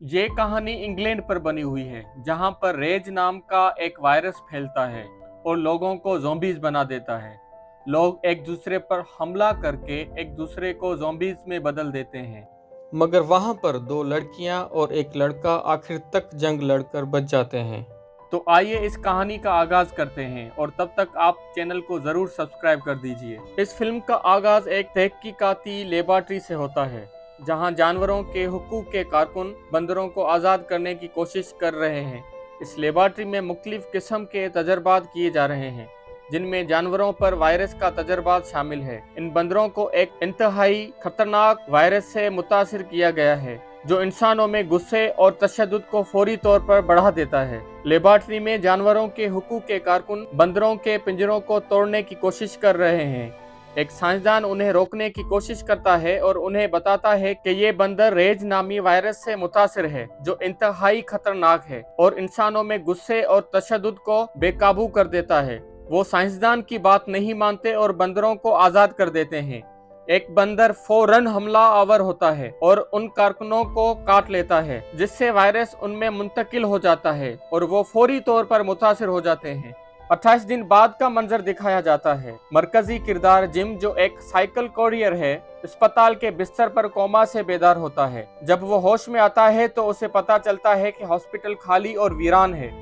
ये कहानी इंग्लैंड पर बनी हुई है, जहां पर रेज नाम का एक वायरस फैलता है और लोगों को ज़ॉम्बीज बना देता है। लोग एक दूसरे पर हमला करके एक दूसरे को ज़ॉम्बीज में बदल देते हैं, मगर वहां पर दो लड़कियां और एक लड़का आखिर तक जंग लड़कर बच जाते हैं। तो आइए इस कहानी का आगाज करते हैं और तब तक आप चैनल को जरूर सब्सक्राइब कर दीजिए। इस फिल्म का आगाज एक तहकीकाती लेबॉरेटरी से होता है, जहां जानवरों के हुकूक के कारकुन बंदरों को आज़ाद करने की कोशिश कर रहे हैं। इस लेबॉरेटरी में मुख्तलिफ किस्म के तजर्बात किए जा रहे हैं, जिनमें जानवरों पर वायरस का तजर्बात शामिल है। इन बंदरों को एक इंतहाई खतरनाक वायरस से मुतासिर किया गया है, जो इंसानों में गुस्से और तशद्दुद को फौरी तौर पर बढ़ा देता है। लेबॉरेटरी में जानवरों के हुकूक के कारकुन बंदरों के पिंजरों को तोड़ने की कोशिश कर रहे हैं। एक साइंसदान उन्हें रोकने की कोशिश करता है और उन्हें बताता है कि ये बंदर रेज नामी वायरस से मुतासिर है, जो इंतहाई खतरनाक है और इंसानों में गुस्से और तशद्दुद को बेकाबू कर देता है। वो साइंसदान की बात नहीं मानते और बंदरों को आज़ाद कर देते हैं। एक बंदर फौरन हमला आवर होता है और उन कारकुनों को काट लेता है, जिससे वायरस उनमें मुंतकिल हो जाता है और वो फौरी तौर पर मुतासिर हो जाते हैं। 28 दिन बाद का मंजर दिखाया जाता है। मरकजी किरदार जिम, जो एक साइकिल कोरियर है, अस्पताल के बिस्तर पर कोमा से बेदार होता है। जब वो होश में आता है तो उसे पता चलता है कि हॉस्पिटल खाली और वीरान है।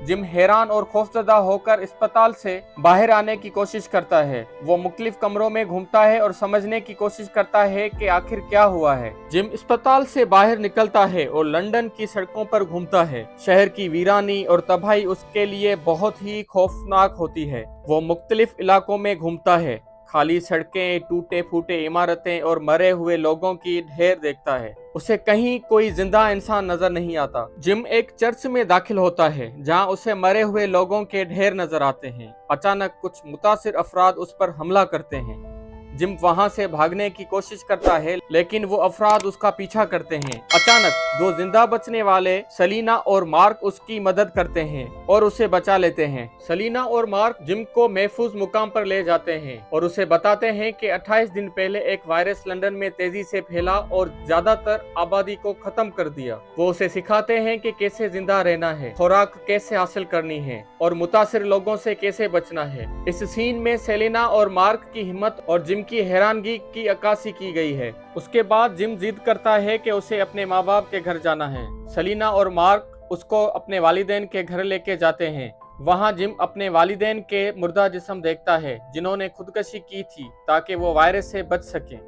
जिम हैरान और खौफजदा होकर अस्पताल से बाहर आने की कोशिश करता है। वो मुख्तलिफ कमरों में घूमता है और समझने की कोशिश करता है कि आखिर क्या हुआ है। जिम अस्पताल से बाहर निकलता है और लंदन की सड़कों पर घूमता है। शहर की वीरानी और तबाही उसके लिए बहुत ही खौफनाक होती है। वो मुख्तलिफ इलाकों में घूमता है, खाली सड़कें, टूटे फूटे इमारतें और मरे हुए लोगों की ढेर देखता है। उसे कहीं कोई जिंदा इंसान नजर नहीं आता। जिम एक चर्च में दाखिल होता है, जहां उसे मरे हुए लोगों के ढेर नजर आते हैं। अचानक कुछ मुतासिर अफराद उस पर हमला करते हैं। जिम वहां से भागने की कोशिश करता है, लेकिन वो अफराद उसका पीछा करते हैं। अचानक दो जिंदा बचने वाले सलीना और मार्क उसकी मदद करते हैं और उसे बचा लेते हैं। सलीना और मार्क जिम को महफूज मुकाम पर ले जाते हैं और उसे बताते हैं कि 28 दिन पहले एक वायरस लंदन में तेजी से फैला और ज्यादातर आबादी को खत्म कर दिया। वो उसे सिखाते हैं कि कैसे जिंदा रहना है, खुराक कैसे हासिल करनी है और मुतासिर लोगों से कैसे बचना है। इस सीन में सेलिना और मार्क की हिम्मत और जिम की हैरानगी की अक्कासी की गई है। उसके बाद जिम जिद करता है कि उसे अपने माँ बाप के घर जाना है। सलीना और मार्क उसको अपने वालिदैन के घर लेके जाते हैं। वहाँ जिम अपने वालिदैन के मुर्दा जिस्म देखता है, जिन्होंने खुदकशी की थी ताकि वो वायरस से बच सकें।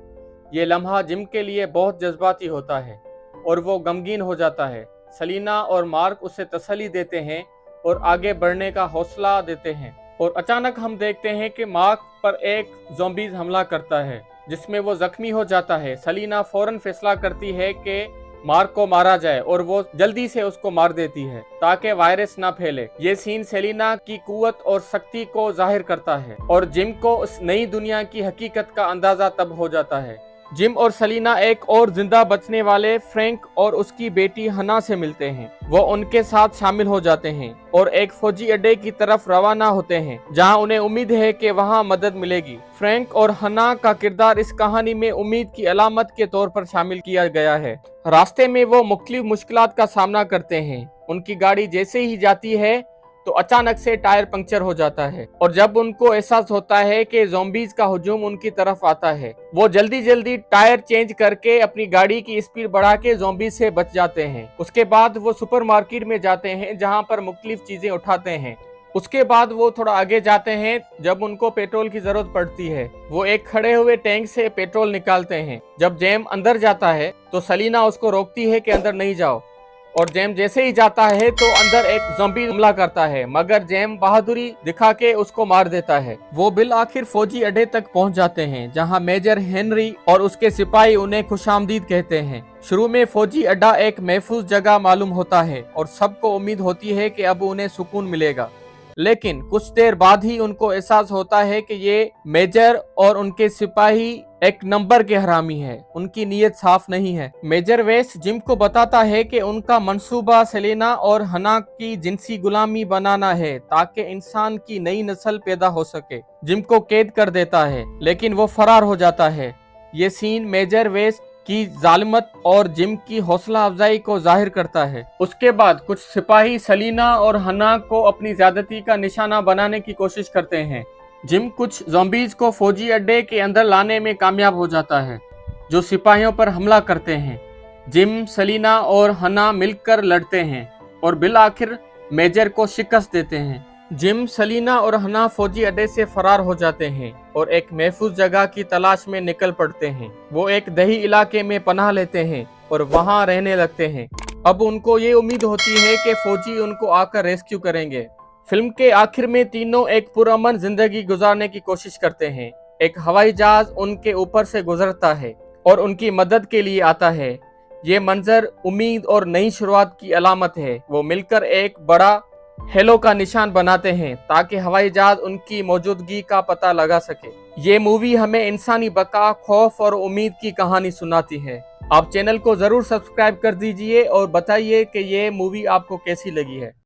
ये लम्हा जिम के लिए बहुत जज्बाती होता है और वो गमगीन हो जाता है। सलीना और मार्क उसे तसल्ली देते हैं और आगे बढ़ने का हौसला देते हैं। और अचानक हम देखते हैं कि मार्क पर एक ज़ॉम्बीज़ हमला करता है, जिसमें वो जख्मी हो जाता है। सलीना फौरन फैसला करती है कि मार्क को मारा जाए और वो जल्दी से उसको मार देती है ताकि वायरस ना फैले। ये सीन सेलिना की कुव्वत और शक्ति को जाहिर करता है और जिम को उस नई दुनिया की हकीकत का अंदाजा तब हो जाता है। जिम और सलीना एक और जिंदा बचने वाले फ्रैंक और उसकी बेटी हना से मिलते हैं। वो उनके साथ शामिल हो जाते हैं और एक फौजी अड्डे की तरफ रवाना होते हैं, जहां उन्हें उम्मीद है कि वहां मदद मिलेगी। फ्रैंक और हना का किरदार इस कहानी में उम्मीद की अलामत के तौर पर शामिल किया गया है। रास्ते में वो मुख्तलिफ मुश्किलात का सामना करते हैं। उनकी गाड़ी जैसे ही जाती है तो अचानक से टायर पंक्चर हो जाता है और जब उनको एहसास होता है कि ज़ॉम्बीज़ का हुजूम उनकी तरफ आता है, वो जल्दी जल्दी टायर चेंज करके अपनी गाड़ी की स्पीड बढ़ा के ज़ॉम्बीज़ से बच जाते हैं। उसके बाद वो सुपरमार्केट में जाते हैं, जहां पर मुख्तलिफ चीजें उठाते हैं। उसके बाद वो थोड़ा आगे जाते हैं जब उनको पेट्रोल की जरूरत पड़ती है। वो एक खड़े हुए टैंक से पेट्रोल निकालते हैं। जब जैम अंदर जाता है तो सलीना उसको रोकती है कि अंदर नहीं जाओ, और जैम जैसे ही जाता है तो अंदर एक ज़ॉम्बी हमला करता है, मगर जैम बहादुरी दिखा के उसको मार देता है। वो बिल आखिर फौजी अड्डे तक पहुंच जाते हैं, जहां मेजर हेनरी और उसके सिपाही उन्हें खुशामदीद कहते हैं। शुरू में फौजी अड्डा एक महफूज जगह मालूम होता है और सबको उम्मीद होती है कि अब उन्हें सुकून मिलेगा, लेकिन कुछ देर बाद ही उनको एहसास होता है कि ये मेजर और उनके सिपाही एक नंबर के हरामी है। उनकी नीयत साफ नहीं है। मेजर वेस्ट जिम को बताता है कि उनका मंसूबा सेलिना और हना की जिनसी गुलामी बनाना है ताकि इंसान की नई नस्ल पैदा हो सके। जिम को कैद कर देता है, लेकिन वो फरार हो जाता है। ये सीन मेजर वेस्ट की जालिमत और जिम की हौसला अफजाई को जाहिर करता है। उसके बाद कुछ सिपाही सलीना और हन्ना को अपनी ज्यादती का निशाना बनाने की कोशिश करते हैं। जिम कुछ ज़ॉम्बीज़ को फौजी अड्डे के अंदर लाने में कामयाब हो जाता है, जो सिपाहियों पर हमला करते हैं। जिम, सलीना और हन्ना मिलकर लड़ते हैं और बिल आखिर मेजर को शिकस्त देते हैं। जिम, सलीना और हन्ना फौजी अड्डे से फरार हो जाते हैं और एक महफूज जगह की तलाश में निकल पड़ते हैं। वो एक दही इलाके में पनाह लेते हैं और वहां रहने लगते हैं। अब उनको ये उम्मीद होती है कि फौजी उनको आकर रेस्क्यू करेंगे। फिल्म के आखिर में तीनों एक पुरअमन जिंदगी गुजारने की कोशिश करते हैं। एक हवाई जहाज उनके ऊपर से गुजरता है और उनकी मदद के लिए आता है। ये मंजर उम्मीद और नई शुरुआत की अलामत है। वो मिलकर एक बड़ा हेलो का निशान बनाते हैं ताकि हवाई जहाज उनकी मौजूदगी का पता लगा सके। ये मूवी हमें इंसानी बका, खौफ और उम्मीद की कहानी सुनाती है। आप चैनल को जरूर सब्सक्राइब कर दीजिए और बताइए कि ये मूवी आपको कैसी लगी है।